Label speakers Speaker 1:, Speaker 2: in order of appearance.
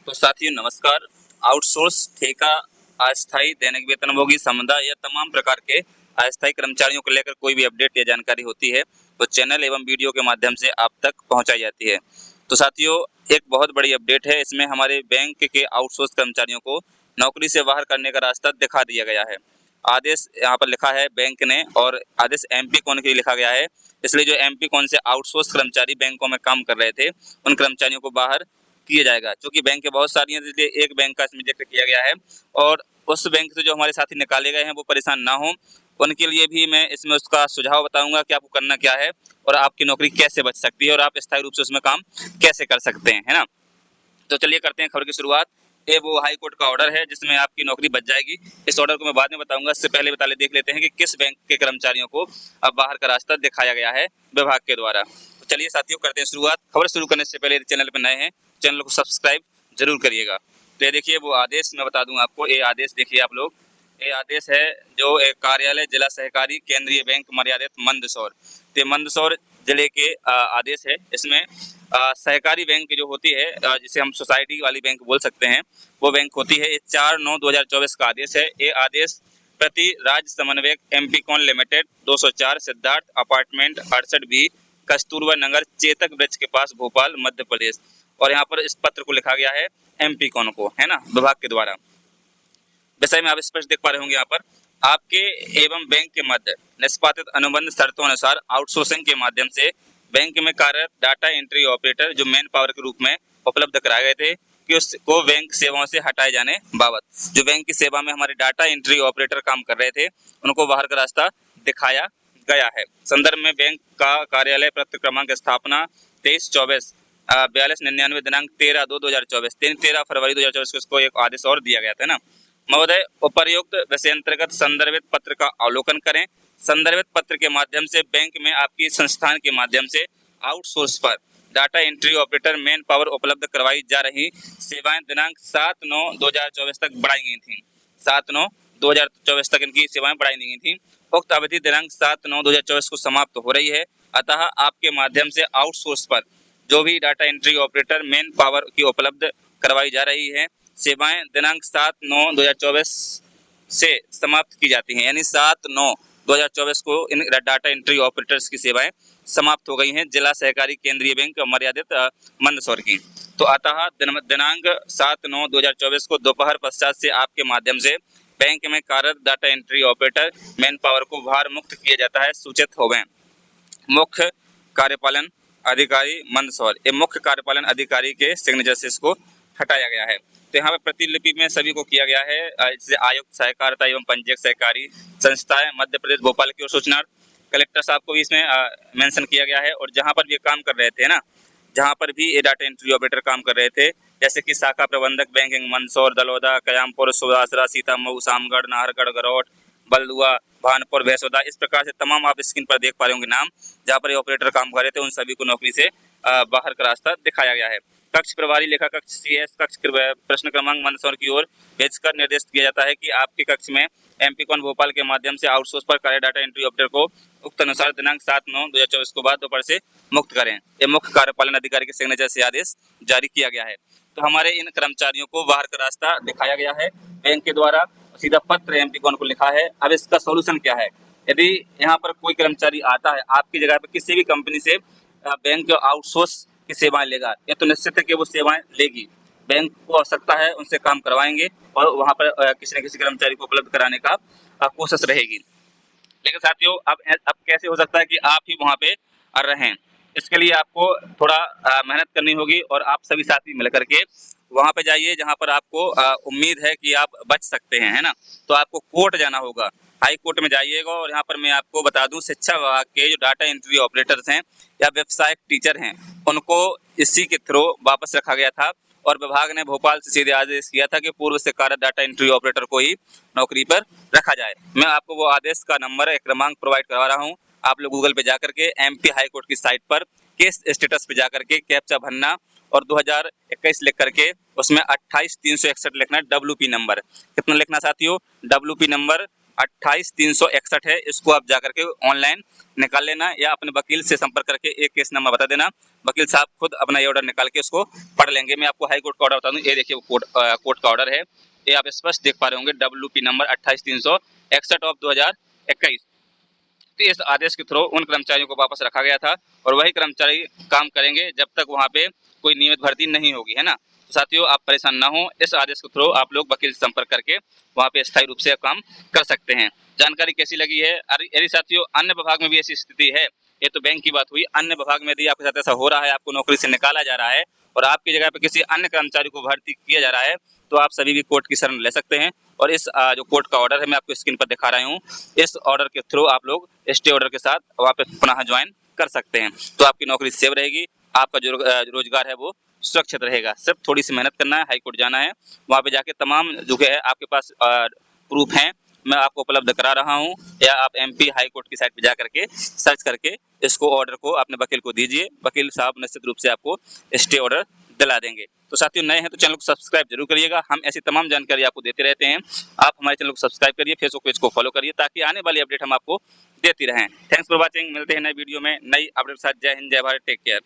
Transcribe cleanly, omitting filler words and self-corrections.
Speaker 1: तो साथियों नमस्कार। आउटसोर्स, ठेका, अस्थायी, दैनिक वेतनभोगी, समुदाय या तमाम प्रकार के अस्थायी कर्मचारियों को लेकर कोई भी अपडेट या जानकारी होती है तो चैनल एवं वीडियो के माध्यम से आप तक पहुंचाई जाती है। तो साथियों एक बहुत बड़ी अपडेट है। इसमें हमारे बैंक के आउटसोर्स कर्मचारियों को नौकरी से बाहर करने का रास्ता दिखा दिया गया है। आदेश यहाँ पर लिखा है बैंक ने, और आदेश एमपी कौन के लिए लिखा गया है, इसलिए जो एमपी कौन से आउटसोर्स कर्मचारी बैंकों में काम कर रहे थे उन कर्मचारियों को बाहर किया जाएगा। क्योंकि बैंक के बहुत सारी हैं, इसलिए एक बैंक का इसमें जिक्र किया गया है। और उस बैंक से जो हमारे साथी निकाले गए हैं वो परेशान ना हो, उनके लिए भी मैं इसमें उसका सुझाव बताऊंगा कि आपको करना क्या है और आपकी नौकरी कैसे बच सकती है और आप स्थायी रूप से उसमें काम कैसे कर सकते हैं, है ना। तो चलिए करते हैं खबर की शुरुआत। ये वो हाई कोर्ट का ऑर्डर है जिसमें आपकी नौकरी बच जाएगी। इस ऑर्डर को मैं बाद में बताऊंगा, इससे पहले देख लेते हैं कि किस बैंक के कर्मचारियों को अब बाहर का रास्ता दिखाया गया है विभाग के द्वारा। तो चलिए साथियों करते हैं शुरुआत। खबर शुरू करने से पहले चैनल पर नए हैं, चैनल को सब्सक्राइब जरूर करिएगा। तो ये देखिए वो आदेश मैं बता दूं आपको। ये आदेश देखिए आप लोग, ये आदेश है जो एक कार्यालय जिला सहकारी केंद्रीय बैंक मर्यादित मंदसौर, तो मंदसौर जिले के आदेश है। इसमें सहकारी बैंक जो होती है, जिसे हम सोसाइटी वाली बैंक बोल सकते हैं, वो बैंक होती है। ये 4/9/2024 का आदेश है। ये आदेश प्रति राज्य समन्वयक MPCON limited 204 Siddharth apartment 68B Kasturba Nagar Chetak वृक्ष के पास भोपाल मध्य प्रदेश। और यहाँ पर इस पत्र को लिखा गया है एमपीकॉन को, है ना, विभाग के द्वारा। विषय में आप स्पष्ट देख पा रहे होंगे यहाँ पर, आपके एवं बैंक के मध्य निष्पादित अनुबंध शर्तों अनुसार आउटसोर्सिंग के माध्यम से बैंक में कार्यरत डाटा एंट्री ऑपरेटर जो मैन पावर के रूप में उपलब्ध कराए गए थे कि उसको बैंक सेवाओं से हटाए जाने बाबत, जो बैंक की सेवा में हमारे डाटा एंट्री ऑपरेटर काम कर रहे थे उनको बाहर का रास्ता दिखाया गया है। संदर्भ में बैंक का कार्यालय पत्र क्रमांक स्थापना 23/24 4299 दिनांक 13/2/2024 13 फरवरी 2024 को इसको एक आदेश और दिया गया था ना। महोदय उपर्युक्त विषय अंतर्गत संदर्भित पत्र का अवलोकन करें। संदर्भित पत्र के माध्यम से बैंक में आपकी संस्थान के माध्यम से आउटसोर्स पर data entry operator man power उपलब्ध करवाई जा रही सेवाएं दिनांक 7/9/2024 तक बढ़ाई गई थी। 7/9/2024 तक इनकी सेवाएं बढ़ाई गई थी। उक्त अवधि दिनांक 7/9/2024 को समाप्त हो रही है। अतः आपके माध्यम से आउटसोर्स पर जो भी data entry operator man power की उपलब्ध करवाई जा रही है सेवाएं दिनांक 7/9/2024 से समाप्त की जाती हैं। यानी 7/9/2024 को इन डाटा एंट्री ऑपरेटर्स की सेवाएं समाप्त हो गई हैं जिला सहकारी केंद्रीय बैंक मर्यादित मंदसौर की। तो अतः दिनांक 7/9/2024 को दोपहर पश्चात से आपके माध्यम से बैंक में कार्यरत data entry operator man power को भार मुक्त किया जाता है, सूचित हो गए। मुख्य कार्यपालन अधिकारी मंदसौर, ये मुख्य कार्यपालन अधिकारी के सिग्नेचर से इसको हटाया गया है। तो यहाँ पे प्रतिलिपि में सभी को किया गया है, जैसे आयुक्त सहकारिता एवं पंजीयक सहकारी संस्थाएं मध्य प्रदेश भोपाल की ओर सूचना। कलेक्टर साहब को भी इसमें मेंशन किया गया है। और जहाँ पर भी काम कर रहे थे ना, जहाँ पर भी ये डाटा एंट्री ऑपरेटर काम कर रहे थे, जैसे कि शाखा प्रबंधक बैंकिंग मंदसौर, दलौदा, कयामपुर, सुदासरा, सीतामऊ, सामगढ़, नाहरगढ़, गरौट, बलदुआ, भानपुर, भैंसोदा, इस प्रकार से तमाम आप स्क्रीन पर देख पा रहे होंगे नाम, जहाँ पर ये ऑपरेटर काम कर रहे थे उन सभी को नौकरी से बाहर का रास्ता दिखाया गया है। कक्ष प्रभारी लेखा कक्ष सीएस कक्ष प्रश्न क्रमांक मंदसौर की ओर भेजकर निर्देश दिया जाता है कि आपके कक्ष में एमपीकॉन भोपाल के माध्यम से आउटसोर्स पर कार्य डाटा एंट्री ऑपरेटर को उक्त अनुसार दिनांक 7/9/2024 को बाद दोपहर से मुक्त करें। ये मुख्य कार्यपालन अधिकारी के सिग्नेचर से आदेश जारी किया गया है। तो हमारे इन कर्मचारियों को बाहर का रास्ता दिखाया गया है बैंक के द्वारा, सीधा पत्र एमपीकॉन को लिखा है। अब इसका सोल्यूशन क्या है? यदि यहाँ पर कोई कर्मचारी आता है आपकी जगह पर किसी भी कंपनी से बैंक आउटसोर्स की सेवाएं लेगा, ये तो निश्चित है कि वो सेवाएं लेगी। बैंक को आवश्यकता है उनसे काम करवाएंगे और वहां पर किसी न किसी कर्मचारी को उपलब्ध कराने का कोशिश रहेगी। लेकिन साथियों अब कैसे हो सकता है कि आप ही वहां पे रहें? इसके लिए आपको थोड़ा मेहनत करनी होगी और आप सभी साथी मिलकर के वहां पे जाइए जहां पर आपको उम्मीद है कि आप बच सकते हैं, है ना। तो आपको कोर्ट जाना होगा, हाई कोर्ट में जाइएगा। और यहाँ पर मैं आपको बता दूं, शिक्षा विभाग के जो डाटा एंट्री ऑपरेटर्स हैं या व्यवसायिक टीचर हैं उनको इसी के थ्रू वापस रखा गया था और विभाग ने भोपाल से सीधे आदेश किया था कि पूर्व से कार्यरत डाटा एंट्री ऑपरेटर को ही नौकरी पर रखा जाए। मैं आपको वो आदेश का नंबर एक क्रमांक प्रोवाइड करवा रहा हूँ। आप लोग गूगल पे जाकर के एमपी हाई कोर्ट की साइट पर केस स्टेटस पे जाकर के कैप्चा भरना और 2021 लिख करके उसमें 28361 लिखना, WP नंबर कितना लिखना साथियों, WP नंबर 28361 है, इसको आप जाकर के ऑनलाइन निकाल लेना या अपने वकील से संपर्क करके एक केस नंबर बता देना। वकील साहब खुद अपना ये ऑर्डर निकाल के उसको पढ़ लेंगे। मैं आपको हाई कोर्ट का ऑर्डर बता दूं, ये देखिए कोर्ट का ऑर्डर है, ये आप स्पष्ट देख पा रहे होंगे, WP नंबर 28361/2021। तो इस आदेश के थ्रू उन कर्मचारियों को वापस रखा गया था और वही कर्मचारी काम करेंगे जब तक वहां पे कोई नियमित भर्ती नहीं होगी, है ना। तो साथियों, आप परेशान ना हो, इस आदेश के थ्रू आप लोग वकील से संपर्क करके वहां पे स्थायी रूप से काम कर सकते हैं। जानकारी कैसी लगी है? यदि साथियों अन्य विभाग में भी ऐसी स्थिति है, ये तो बैंक की बात हुई, अन्य विभाग में यदि आपके साथ ऐसा हो रहा है, आपको नौकरी से निकाला जा रहा है और आपकी जगह पे किसी अन्य कर्मचारी को भर्ती किया जा रहा है, तो आप सभी भी कोर्ट की शरण ले सकते हैं। और इस जो कोर्ट का ऑर्डर है मैं आपको स्क्रीन पर दिखा रहा हूँ, इस ऑर्डर के थ्रू आप लोग स्टे ऑर्डर के साथ वहाँ पे पुनः ज्वाइन कर सकते हैं। तो आपकी नौकरी सेव रहेगी, आपका जो रोजगार है वो सुरक्षित रहेगा। सिर्फ थोड़ी सी मेहनत करना है, हाईकोर्ट जाना है, वहाँ पे जाके तमाम जो है आपके पास प्रूफ हैं मैं आपको उपलब्ध करा रहा हूँ, या आप MP हाई कोर्ट की साइट पे जा करके सर्च करके इसको ऑर्डर को अपने वकील को दीजिए, वकील साहब निश्चित रूप से आपको स्टे ऑर्डर दिला देंगे। तो साथियों, नए हैं तो चैनल को सब्सक्राइब जरूर करिएगा, हम ऐसी तमाम जानकारी आपको देते रहते हैं। आप हमारे चैनल को सब्सक्राइब करिए, फेसबुक पेज को फॉलो करिए ताकि आने वाली अपडेट हम आपको देती रहें। थैंक्स फॉर वॉचिंग, मिलते हैं नए वीडियो में नई अपडेट के साथ। जय हिंद, जय भारत, टेक केयर।